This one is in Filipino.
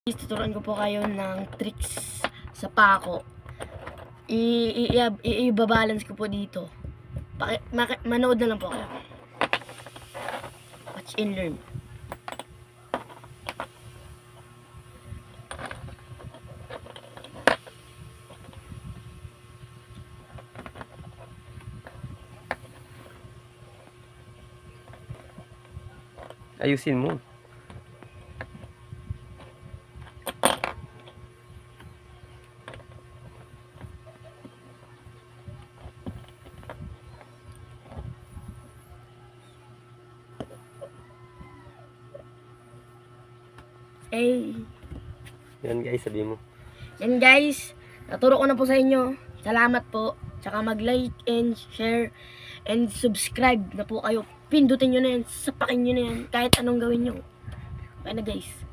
Tuturuan ko po kayo ng tricks sa pako. I-balance ko po dito. Manood na lang po kayo. Watch and learn. Ayusin mo. Yan guys, sabi mo. Yan guys, naturo ko na po sa inyo. Salamat po. Tsaka mag-like and share and subscribe na po kayo. Pindutin nyo na yan, sapakin nyo na yan, kahit anong gawin nyo. Okay na guys.